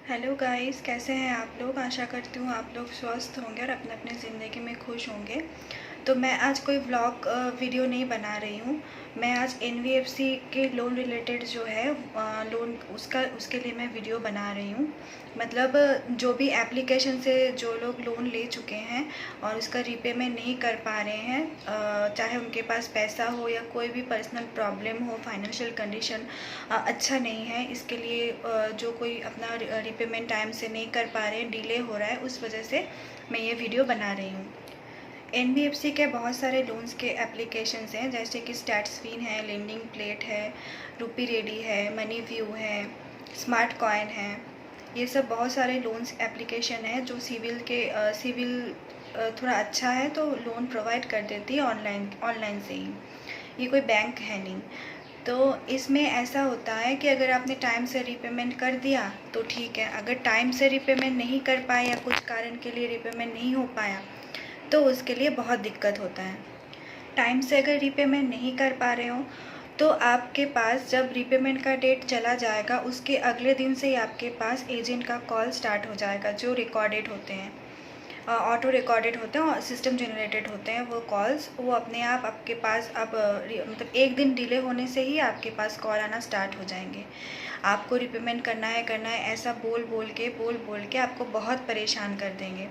Hello guys, कैसे हैं आप लोग। आशा करती हूँ आप लोग स्वस्थ होंगे और अपने अपने ज़िंदगी में खुश होंगे। तो मैं आज कोई व्लॉग वीडियो नहीं बना रही हूँ। मैं आज एनबीएफसी के लोन रिलेटेड जो है लोन उसके लिए मैं वीडियो बना रही हूँ। मतलब जो भी एप्लीकेशन से जो लोग लोन ले चुके हैं और उसका रीपेमेंट नहीं कर पा रहे हैं, चाहे उनके पास पैसा हो या कोई भी पर्सनल प्रॉब्लम हो, फाइनेंशियल कंडीशन अच्छा नहीं है, इसके लिए जो कोई अपना रीपेमेंट टाइम से नहीं कर पा रहे हैं, डिले हो रहा है, उस वजह से मैं ये वीडियो बना रही हूँ। एनबीएफसी के बहुत सारे लोन्स के एप्लीकेशंस हैं, जैसे कि स्टैट्सफिन है, लेंडिंग प्लेट है, रुपी रेडी है, मनी व्यू है, स्मार्ट कॉइन है। ये सब बहुत सारे लोन्स एप्लीकेशन है जो सिविल थोड़ा अच्छा है तो लोन प्रोवाइड कर देती है ऑनलाइन से ही। ये कोई बैंक है नहीं। तो इसमें ऐसा होता है कि अगर आपने टाइम से रीपेमेंट कर दिया तो ठीक है, अगर टाइम से रीपेमेंट नहीं कर पाए या कुछ कारण के लिए रीपेमेंट नहीं हो पाया तो उसके लिए बहुत दिक्कत होता है। टाइम से अगर रीपेमेंट नहीं कर पा रहे हो तो आपके पास जब रीपेमेंट का डेट चला जाएगा उसके अगले दिन से ही आपके पास एजेंट का कॉल स्टार्ट हो जाएगा, जो रिकॉर्डेड होते हैं, ऑटो रिकॉर्डेड होते हैं और सिस्टम जनरेटेड होते हैं वो कॉल्स। वो अपने आप आपके पास अब मतलब एक दिन डिले होने से ही आपके पास कॉल आना स्टार्ट हो जाएंगे। आपको रिपेमेंट करना है ऐसा बोल बोल के आपको बहुत परेशान कर देंगे।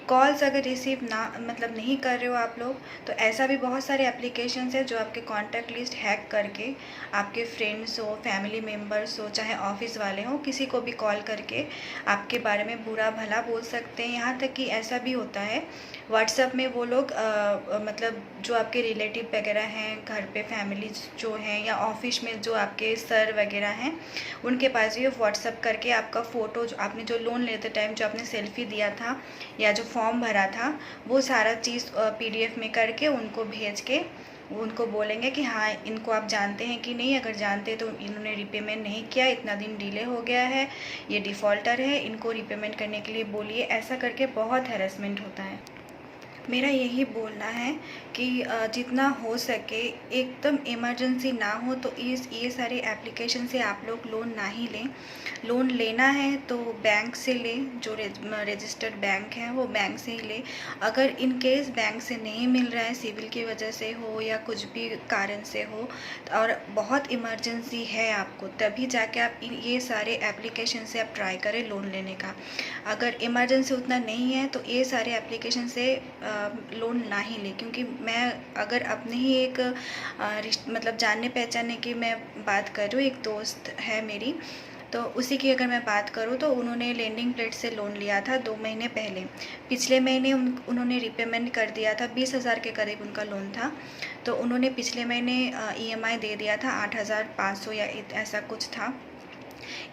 कॉल्स अगर रिसीव ना मतलब नहीं कर रहे हो आप लोग, तो ऐसा भी बहुत सारे एप्लीकेशंस है जो आपके कॉन्टैक्ट लिस्ट हैक करके आपके फ्रेंड्स हो, फैमिली मेम्बर्स हो, चाहे ऑफिस वाले हो, किसी को भी कॉल करके आपके बारे में बुरा भला बोल सकते हैं। यहाँ तक कि ऐसा भी होता है व्हाट्सएप में वो लोग मतलब जो आपके रिलेटिव वगैरह हैं, घर पे फैमिली जो हैं, या ऑफिस में जो आपके सर वगैरह हैं, उनके पास भी व्हाट्सएप करके आपका फ़ोटो, जो आपने जो लोन लेते टाइम जो आपने सेल्फी दिया था या जो फॉर्म भरा था, वो सारा चीज़ पीडीएफ में करके उनको भेज के उनको बोलेंगे कि हाँ, इनको आप जानते हैं कि नहीं, अगर जानते तो इन्होंने रिपेमेंट नहीं किया, इतना दिन डिले हो गया है, ये डिफ़ॉल्टर है, इनको रिपेमेंट करने के लिए बोलिए। ऐसा करके बहुत हैरेसमेंट होता है। मेरा यही बोलना है कि जितना हो सके एकदम इमरजेंसी ना हो तो ये सारे एप्लीकेशन से आप लोग लोन ना ही लें। लोन लेना है तो बैंक से लें, जो रजिस्टर्ड बैंक है वो बैंक से ही लें। अगर इन केस बैंक से नहीं मिल रहा है, सिविल की वजह से हो या कुछ भी कारण से हो, और बहुत इमरजेंसी है आपको, तभी जाके आप ये सारे एप्लीकेशन से आप ट्राई करें लोन लेने का। अगर इमरजेंसी उतना नहीं है तो ये सारे एप्लीकेशन से लोन ना ही लें। क्योंकि मैं अगर अपने ही एक मतलब जानने पहचानने की मैं बात कर रही हूँ, एक दोस्त है मेरी, तो उसी की अगर मैं बात करूँ तो उन्होंने लेंडिंग प्लेट से लोन लिया था 2 महीने पहले। पिछले महीने उन्होंने रिपेमेंट कर दिया था, 20,000 के करीब उनका लोन था। तो उन्होंने पिछले महीने ईएमआई दे दिया था 8,500 या ऐसा कुछ था।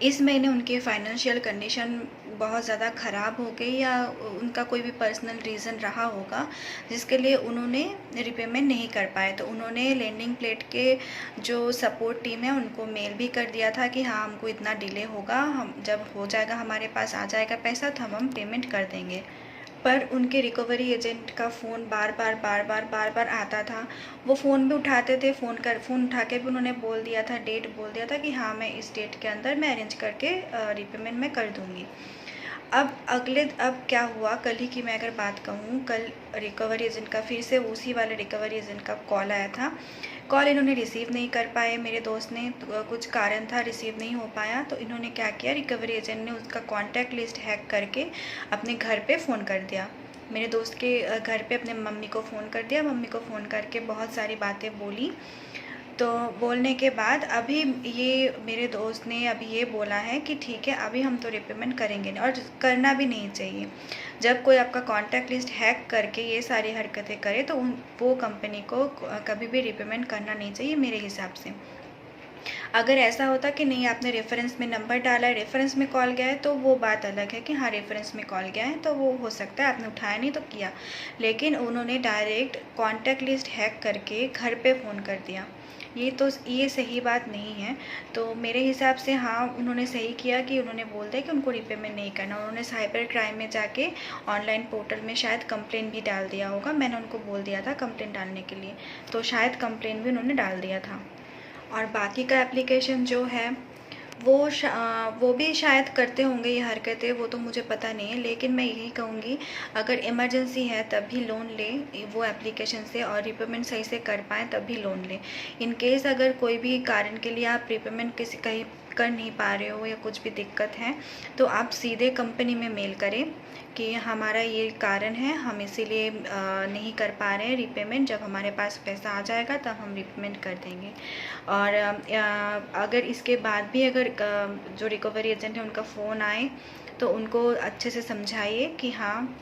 इस महीने उनकी फाइनेंशियल कंडीशन बहुत ज़्यादा ख़राब हो गई या उनका कोई भी पर्सनल रीज़न रहा होगा जिसके लिए उन्होंने रिपेमेंट नहीं कर पाए। तो उन्होंने लेंडिंग प्लेट के जो सपोर्ट टीम है उनको मेल भी कर दिया था कि हाँ, हमको इतना डिले होगा, हम जब हो जाएगा, हमारे पास आ जाएगा पैसा तो हम पेमेंट कर देंगे। पर उनके रिकवरी एजेंट का फ़ोन बार बार आता था। वो फ़ोन भी उठाते थे, फ़ोन उठा के भी उन्होंने बोल दिया था, डेट बोल दिया था कि हाँ, मैं इस डेट के अंदर मैं अरेंज करके रिपेमेंट मैं कर दूँगी। अब क्या हुआ, कल ही की मैं अगर बात कहूँ, कल रिकवरी एजेंट का फिर से उसी वाले रिकवरी एजेंट का कॉल आया था। कॉल इन्होंने रिसीव नहीं कर पाए, मेरे दोस्त ने, तो कुछ कारण था रिसीव नहीं हो पाया। तो इन्होंने क्या किया, रिकवरी एजेंट ने उसका कॉन्टैक्ट लिस्ट हैक करके अपने घर पे फ़ोन कर दिया। मेरे दोस्त के घर पे अपने मम्मी को फ़ोन कर दिया। मम्मी को फ़ोन करके बहुत सारी बातें बोली। तो बोलने के बाद अभी ये मेरे दोस्त ने अभी ये बोला है कि ठीक है, अभी हम तो रिपेमेंट करेंगे नहीं, और करना भी नहीं चाहिए। जब कोई आपका कॉन्टैक्ट लिस्ट हैक करके ये सारी हरकतें करे तो वो कंपनी को कभी भी रिपेमेंट करना नहीं चाहिए मेरे हिसाब से। अगर ऐसा होता कि नहीं, आपने रेफरेंस में नंबर डाला है, रेफरेंस में कॉल गया है, तो वो बात अलग है कि हाँ, रेफरेंस में कॉल गया है तो वो हो सकता है आपने उठाया नहीं तो किया। लेकिन उन्होंने डायरेक्ट कॉन्टैक्ट लिस्ट हैक करके घर पे फ़ोन कर दिया। ये सही बात नहीं है। तो मेरे हिसाब से हाँ, उन्होंने सही किया कि उन्होंने बोल दिया कि उनको रिपेमेंट नहीं करना। उन्होंने साइबर क्राइम में जाके ऑनलाइन पोर्टल में शायद कंप्लेन भी डाल दिया होगा। मैंने उनको बोल दिया था कंप्लेन डालने के लिए, तो शायद कंप्लेन भी उन्होंने डाल दिया था। और बाकी का एप्लीकेशन जो है वो भी शायद करते होंगे ये हरकतें, वो तो मुझे पता नहीं है, लेकिन मैं यही कहूँगी अगर इमरजेंसी है तभी लोन लें वो एप्लीकेशन से, और रीपेमेंट सही से कर पाएँ तभी लोन लें। इन केस अगर कोई भी कारण के लिए आप रीपेमेंट किसी कहीं कर नहीं पा रहे हो या कुछ भी दिक्कत है, तो आप सीधे कंपनी में मेल करें कि हमारा ये कारण है, हम इसीलिए नहीं कर पा रहे हैं रीपेमेंट, जब हमारे पास पैसा आ जाएगा तब हम रीपेमेंट कर देंगे। और अगर इसके बाद भी अगर जो रिकवरी एजेंट है उनका फ़ोन आए तो उनको अच्छे से समझाइए कि हाँ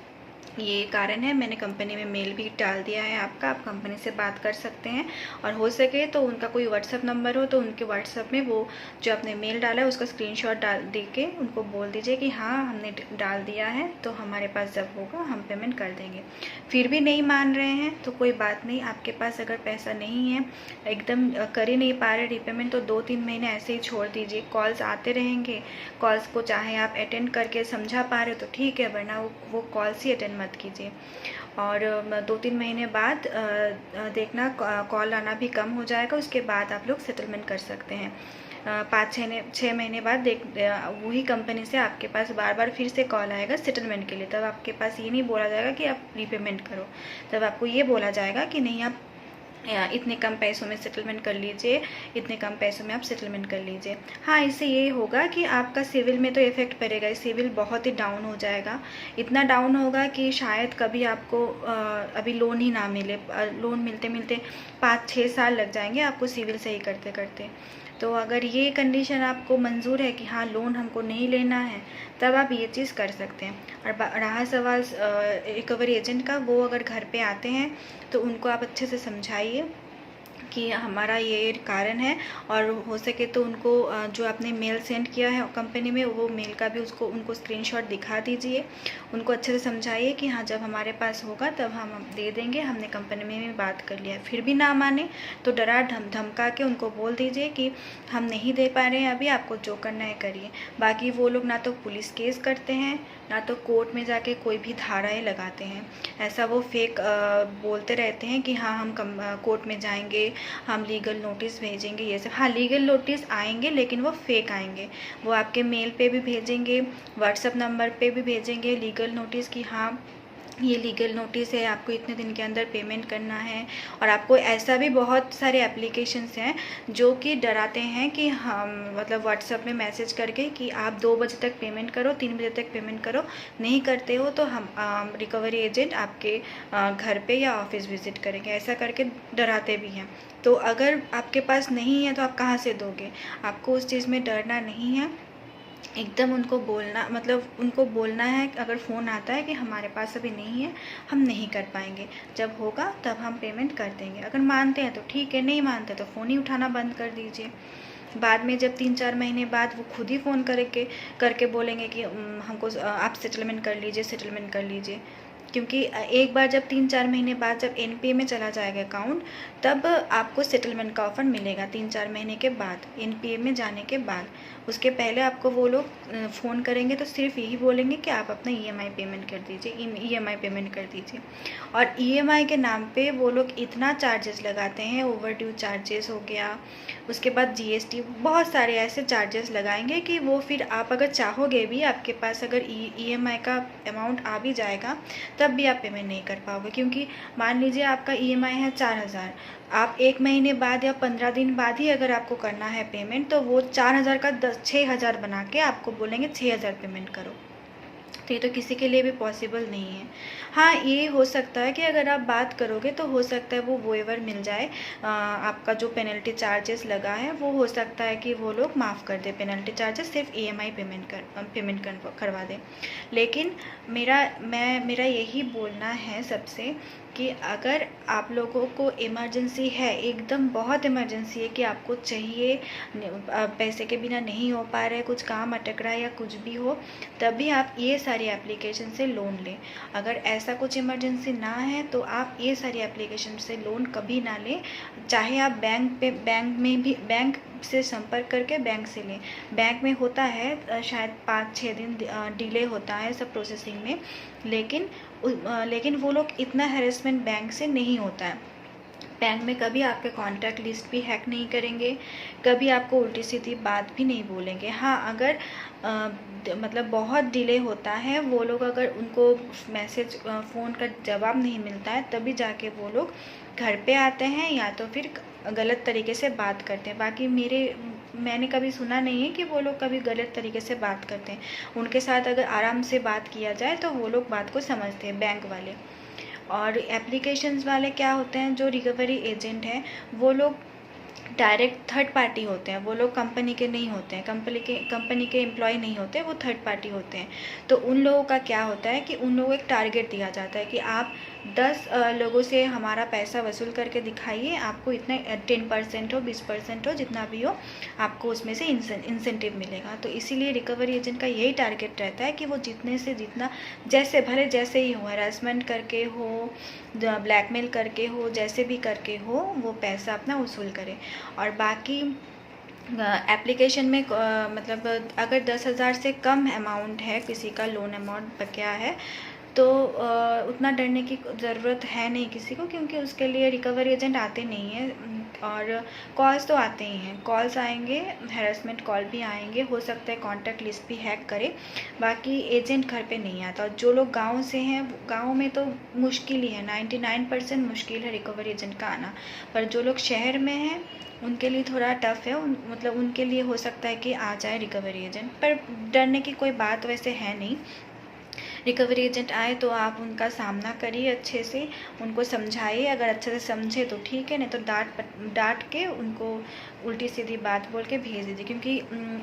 ये कारण है, मैंने कंपनी में मेल भी डाल दिया है आपका, आप कंपनी से बात कर सकते हैं। और हो सके तो उनका कोई व्हाट्सअप नंबर हो तो उनके व्हाट्सअप में वो जो आपने मेल डाला है उसका स्क्रीनशॉट डाल दे के उनको बोल दीजिए कि हाँ हमने डाल दिया है, तो हमारे पास जब होगा हम पेमेंट कर देंगे। फिर भी नहीं मान रहे हैं तो कोई बात नहीं, आपके पास अगर पैसा नहीं है, एकदम कर ही नहीं पा रहे रीपेमेंट, तो 2-3 महीने ऐसे ही छोड़ दीजिए। कॉल्स आते रहेंगे, कॉल्स को चाहे आप अटेंड करके समझा पा रहे हो तो ठीक है, वरना वो कॉल्स ही अटेंड मत कीजिए। और 2-3 महीने बाद देखना कॉल आना भी कम हो जाएगा, उसके बाद आप लोग सेटलमेंट कर सकते हैं। 5-6 महीने बाद वही कंपनी से आपके पास बार बार फिर से कॉल आएगा सेटलमेंट के लिए, तब आपके पास ये नहीं बोला जाएगा कि आप रीपेमेंट करो, तब आपको ये बोला जाएगा कि नहीं आप इतने कम पैसों में सेटलमेंट कर लीजिए, इतने कम पैसों में आप सेटलमेंट कर लीजिए। हाँ, इससे ये होगा कि आपका सिविल में तो इफ़ेक्ट पड़ेगा, सिविल बहुत ही डाउन हो जाएगा, इतना डाउन होगा कि शायद कभी आपको अभी लोन ही ना मिले। लोन मिलते मिलते 5-6 साल लग जाएंगे आपको सिविल सही करते करते। तो अगर ये कंडीशन आपको मंजूर है कि हाँ लोन हमको नहीं लेना है, तब आप ये चीज़ कर सकते हैं। और रहा सवाल रिकवरी एजेंट का, वो अगर घर पे आते हैं तो उनको आप अच्छे से समझाइए कि हमारा ये कारण है, और हो सके तो उनको जो आपने मेल सेंड किया है कंपनी में वो मेल का भी उनको स्क्रीनशॉट दिखा दीजिए। उनको अच्छे से समझाइए कि हाँ जब हमारे पास होगा तब हम दे देंगे, हमने कंपनी में भी बात कर लिया है। फिर भी ना माने तो डरा धमका के उनको बोल दीजिए कि हम नहीं दे पा रहे हैं अभी, आपको जो करना है करिए। बाकी वो लोग ना तो पुलिस केस करते हैं, ना तो कोर्ट में जाके कोई भी धाराएँ लगाते हैं। ऐसा वो फेक बोलते रहते हैं कि हाँ हम कोर्ट में जाएंगे, हम लीगल नोटिस भेजेंगे, ये सब। हाँ, लीगल नोटिस आएंगे लेकिन वो फेक आएंगे, वो आपके मेल पे भी भेजेंगे, व्हाट्सएप नंबर पे भी भेजेंगे लीगल नोटिस कि हाँ ये लीगल नोटिस है, आपको इतने दिन के अंदर पेमेंट करना है। और आपको ऐसा भी बहुत सारे एप्लीकेशंस हैं जो कि डराते हैं कि हम मतलब व्हाट्सएप में मैसेज करके कि आप 2 बजे तक पेमेंट करो, 3 बजे तक पेमेंट करो, नहीं करते हो तो हम रिकवरी एजेंट आपके घर पे या ऑफिस विज़िट करेंगे, ऐसा करके डराते भी हैं। तो अगर आपके पास नहीं है तो आप कहाँ से दोगे? आपको उस चीज़ में डरना नहीं है, एकदम उनको बोलना, मतलब उनको बोलना है अगर फ़ोन आता है कि हमारे पास अभी नहीं है, हम नहीं कर पाएंगे, जब होगा तब हम पेमेंट कर देंगे। अगर मानते हैं तो ठीक है, नहीं मानते तो फ़ोन ही उठाना बंद कर दीजिए। बाद में जब 3-4 महीने बाद वो खुद ही फ़ोन करके बोलेंगे कि हमको आप सेटलमेंट कर लीजिए, सेटलमेंट कर लीजिए। क्योंकि एक बार जब 3-4 महीने बाद जब एनपीए में चला जाएगा अकाउंट, तब आपको सेटलमेंट का ऑफ़र मिलेगा 3-4 महीने के बाद, एनपीए में जाने के बाद। उसके पहले आपको वो लोग फ़ोन करेंगे तो सिर्फ यही बोलेंगे कि आप अपना ईएमआई पेमेंट कर दीजिए, ईएमआई पेमेंट कर दीजिए। और ईएमआई के नाम पे वो लोग इतना चार्जेस लगाते हैं, ओवरड्यू चार्जेस हो गया, उसके बाद जीएसटी, बहुत सारे ऐसे चार्जेस लगाएंगे कि वो फिर आप अगर चाहोगे भी, आपके पास अगर ईएमआई का अमाउंट आ भी जाएगा तब भी आप पेमेंट नहीं कर पाओगे। क्योंकि मान लीजिए आपका ईएमआई है 4000, आप 1 महीने बाद या 15 दिन बाद ही अगर आपको करना है पेमेंट, तो वो 4000 का 6000 बना के आपको बोलेंगे 6000 पेमेंट करो। तो ये तो किसी के लिए भी पॉसिबल नहीं है। हाँ, ये हो सकता है कि अगर आप बात करोगे तो हो सकता है वो वेवर मिल जाए, आपका जो पेनल्टी चार्जेस लगा है वो हो सकता है कि वो लोग माफ़ कर दे पेनल्टी चार्जेस, सिर्फ ईएमआई पेमेंट करवा दें। लेकिन मेरा यही बोलना है सबसे कि अगर आप लोगों को इमरजेंसी है, एकदम बहुत इमरजेंसी है कि आपको चाहिए, पैसे के बिना नहीं हो पा रहा है, कुछ काम अटक रहा है या कुछ भी हो, तभी आप ये सारी एप्लीकेशन से लोन लें। अगर ऐसा कुछ इमरजेंसी ना है तो आप ये सारी एप्लीकेशन से लोन कभी ना लें, चाहे आप बैंक से संपर्क करके बैंक से लें। बैंक में होता है शायद 5-6 दिन डिले होता है सब प्रोसेसिंग में, लेकिन वो लोग इतना हैरेसमेंट बैंक से नहीं होता है। बैंक में कभी आपके कॉन्टैक्ट लिस्ट भी हैक नहीं करेंगे, कभी आपको उल्टी सीधी बात भी नहीं बोलेंगे। हाँ, अगर मतलब बहुत डिले होता है, वो लोग अगर उनको मैसेज फ़ोन का जवाब नहीं मिलता है तभी जाके वो लोग घर पे आते हैं या तो फिर गलत तरीके से बात करते हैं। बाकी मैंने कभी सुना नहीं है कि वो लोग कभी गलत तरीके से बात करते हैं। उनके साथ अगर आराम से बात किया जाए तो वो लोग बात को समझते हैं, बैंक वाले। और एप्लीकेशंस वाले क्या होते हैं, जो रिकवरी एजेंट हैं वो लोग डायरेक्ट थर्ड पार्टी होते हैं। वो लोग कंपनी के नहीं होते हैं, कंपनी के एम्प्लॉय नहीं होते, वो थर्ड पार्टी होते हैं। तो उन लोगों का क्या होता है कि उन लोगों को एक टारगेट दिया जाता है कि आप 10 लोगों से हमारा पैसा वसूल करके दिखाइए, आपको इतने 10% हो, 20% हो, जितना भी हो, आपको उसमें से इंसेंटिव मिलेगा। तो इसीलिए रिकवरी एजेंट का यही टारगेट रहता है कि वो जितने से जितना, जैसे ही हो, हरासमेंट करके हो, ब्लैकमेल करके हो, जैसे भी करके हो, वो पैसा अपना वसूल करे। और बाकी एप्लीकेशन में मतलब अगर 10,000 से कम अमाउंट है, किसी का लोन अमाउंट क्या है, तो उतना डरने की ज़रूरत है नहीं किसी को, क्योंकि उसके लिए रिकवरी एजेंट आते नहीं हैं। और कॉल्स तो आते ही हैं, कॉल्स आएंगे, हैरेसमेंट कॉल भी आएंगे, हो सकता है कॉन्टैक्ट लिस्ट भी हैक करे। बाकी एजेंट घर पे नहीं आता। और जो लोग गांव से हैं, गांव में तो मुश्किल ही है, 99% मुश्किल है रिकवरी एजेंट का आना। पर जो लोग शहर में हैं उनके लिए थोड़ा टफ़ है, मतलब उनके लिए हो सकता है कि आ जाए रिकवरी एजेंट, पर डरने की कोई बात वैसे है नहीं। रिकवरी एजेंट आए तो आप उनका सामना करिए अच्छे से, उनको समझाइए। अगर अच्छे से समझे तो ठीक है, नहीं तो डांट के उनको उल्टी सीधी बात बोल के भेज दीजिए। क्योंकि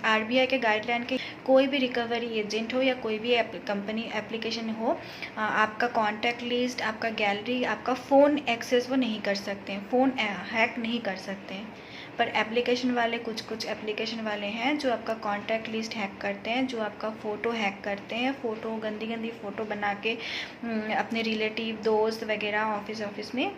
आरबीआई के गाइडलाइन के कोई भी रिकवरी एजेंट हो या कोई भी कंपनी एप्लीकेशन हो, आपका कॉन्टैक्ट लिस्ट, आपका गैलरी, आपका फ़ोन एक्सेस वो नहीं कर सकते हैं, फ़ोन हैक नहीं कर सकते हैं। पर एप्लीकेशन वाले, कुछ एप्लीकेशन वाले हैं जो आपका कॉन्टैक्ट लिस्ट हैक करते हैं, जो आपका फ़ोटो हैक करते हैं, फ़ोटो गंदी फ़ोटो बना के अपने रिलेटिव, दोस्त वगैरह ऑफिस में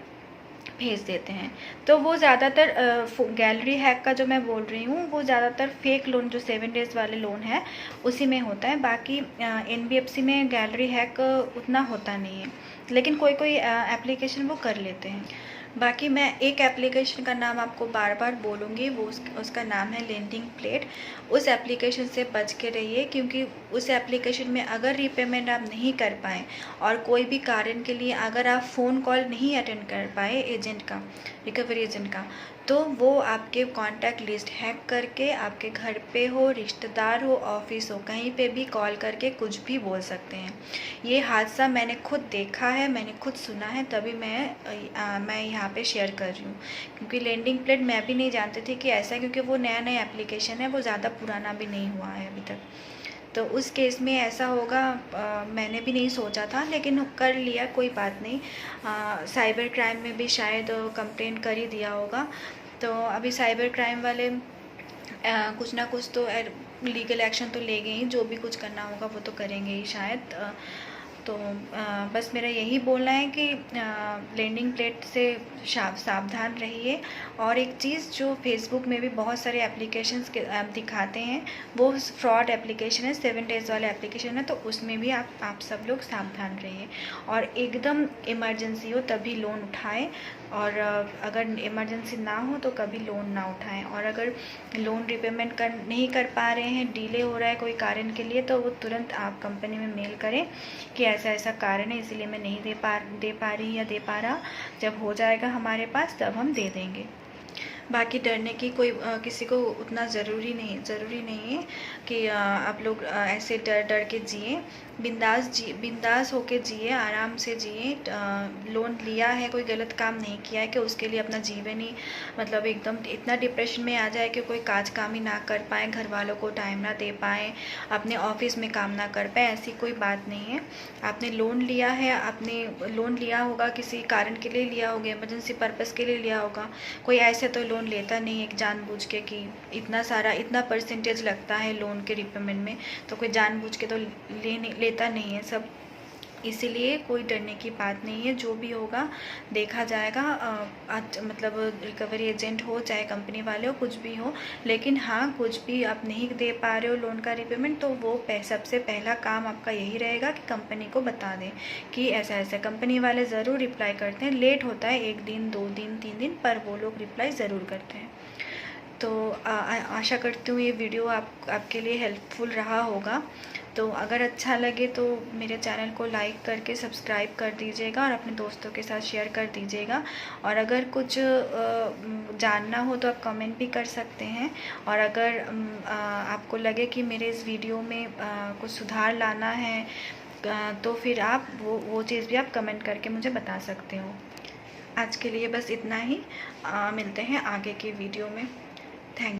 भेज देते हैं। तो वो ज़्यादातर गैलरी हैक का जो मैं बोल रही हूँ, वो ज़्यादातर फेक लोन, जो 7 डेज़ वाले लोन है, उसी में होता है। बाकी एनबीएफसी में गैलरी हैक उतना होता नहीं है, लेकिन कोई एप्लीकेशन वो कर लेते हैं। बाकी मैं एक एप्लीकेशन का नाम आपको बार बार बोलूँगी, वो उसका नाम है लेंडिंग प्लेट। उस एप्लीकेशन से बच के रहिए, क्योंकि उस एप्लीकेशन में अगर रीपेमेंट आप नहीं कर पाएँ और कोई भी कारण के लिए अगर आप फ़ोन कॉल नहीं अटेंड कर पाए एजेंट का, रिकवरी एजेंट का, तो वो आपके कॉन्टैक्ट लिस्ट हैक करके आपके घर पे हो, रिश्तेदार हो, ऑफिस हो, कहीं पे भी कॉल करके कुछ भी बोल सकते हैं। ये हादसा मैंने खुद देखा है, मैंने खुद सुना है, तभी मैं यहाँ पे शेयर कर रही हूँ। क्योंकि लेंडिंग प्लेट मैं भी नहीं जानती थी कि ऐसा है, क्योंकि वो नया एप्लीकेशन है, वो ज़्यादा पुराना भी नहीं हुआ है अभी तक। तो उस केस में ऐसा होगा मैंने भी नहीं सोचा था, लेकिन कर लिया, कोई बात नहीं। साइबर क्राइम में भी शायद कंप्लेंट कर ही दिया होगा। तो अभी साइबर क्राइम वाले कुछ ना कुछ तो लीगल एक्शन तो लेंगे ही, जो भी कुछ करना होगा वो तो करेंगे ही शायद। तो बस मेरा यही बोलना है कि लैंडिंग प्लेट से सावधान रहिए। और एक चीज़, जो फेसबुक में भी बहुत सारे एप्लीकेशंस दिखाते हैं, वो फ्रॉड एप्लीकेशन है, 7 डेज़ वाले एप्लीकेशन है, तो उसमें भी आप सब लोग सावधान रहिए। और एकदम इमरजेंसी हो तभी लोन उठाएं, और अगर इमरजेंसी ना हो तो कभी लोन ना उठाएं। और अगर लोन रिपेमेंट नहीं कर पा रहे हैं, डिले हो रहा है कोई कारण के लिए, तो वो तुरंत आप कंपनी में मेल करें कि ऐसा कारण है, इसीलिए मैं नहीं दे पा रही या दे पा रहा। जब हो जाएगा हमारे पास तब हम दे देंगे। बाकी डरने की कोई किसी को उतना ज़रूरी नहीं है कि आप लोग ऐसे डर के जिए। बिंदास होके जिए, आराम से जिए। लोन लिया है, कोई गलत काम नहीं किया है कि उसके लिए अपना जीवन ही मतलब एकदम इतना डिप्रेशन में आ जाए कि कोई काम ही ना कर पाए, घर वालों को टाइम ना दे पाए, अपने ऑफिस में काम ना कर पाए, ऐसी कोई बात नहीं है। आपने लोन लिया है, आपने लोन लिया होगा, किसी कारण के लिए लिया होगा, इमरजेंसी पर्पज़ के लिए लिया होगा। कोई ऐसे तो लोन लेता नहीं है जानबूझ के कि इतना परसेंटेज लगता है लोन के रिपेमेंट में, तो कोई जानबूझ के तो लेता नहीं है। सब इसीलिए कोई डरने की बात नहीं है, जो भी होगा देखा जाएगा। मतलब रिकवरी एजेंट हो चाहे कंपनी वाले हो, कुछ भी हो, लेकिन हाँ कुछ भी आप नहीं दे पा रहे हो लोन का रीपेमेंट, तो वो सबसे पहला काम आपका यही रहेगा कि कंपनी को बता दें कि ऐसा ऐसा। कंपनी वाले ज़रूर रिप्लाई करते हैं, लेट होता है 1 दिन 2 दिन 3 दिन, पर वो लोग रिप्लाई ज़रूर करते हैं। तो आशा करती हूँ ये वीडियो आपके लिए हेल्पफुल रहा होगा। तो अगर अच्छा लगे तो मेरे चैनल को लाइक करके सब्सक्राइब कर दीजिएगा और अपने दोस्तों के साथ शेयर कर दीजिएगा। और अगर कुछ जानना हो तो आप कमेंट भी कर सकते हैं। और अगर आपको लगे कि मेरे इस वीडियो में कुछ सुधार लाना है, तो फिर आप वो चीज़ भी आप कमेंट करके मुझे बता सकते हो। आज के लिए बस इतना ही, मिलते हैं आगे की वीडियो में।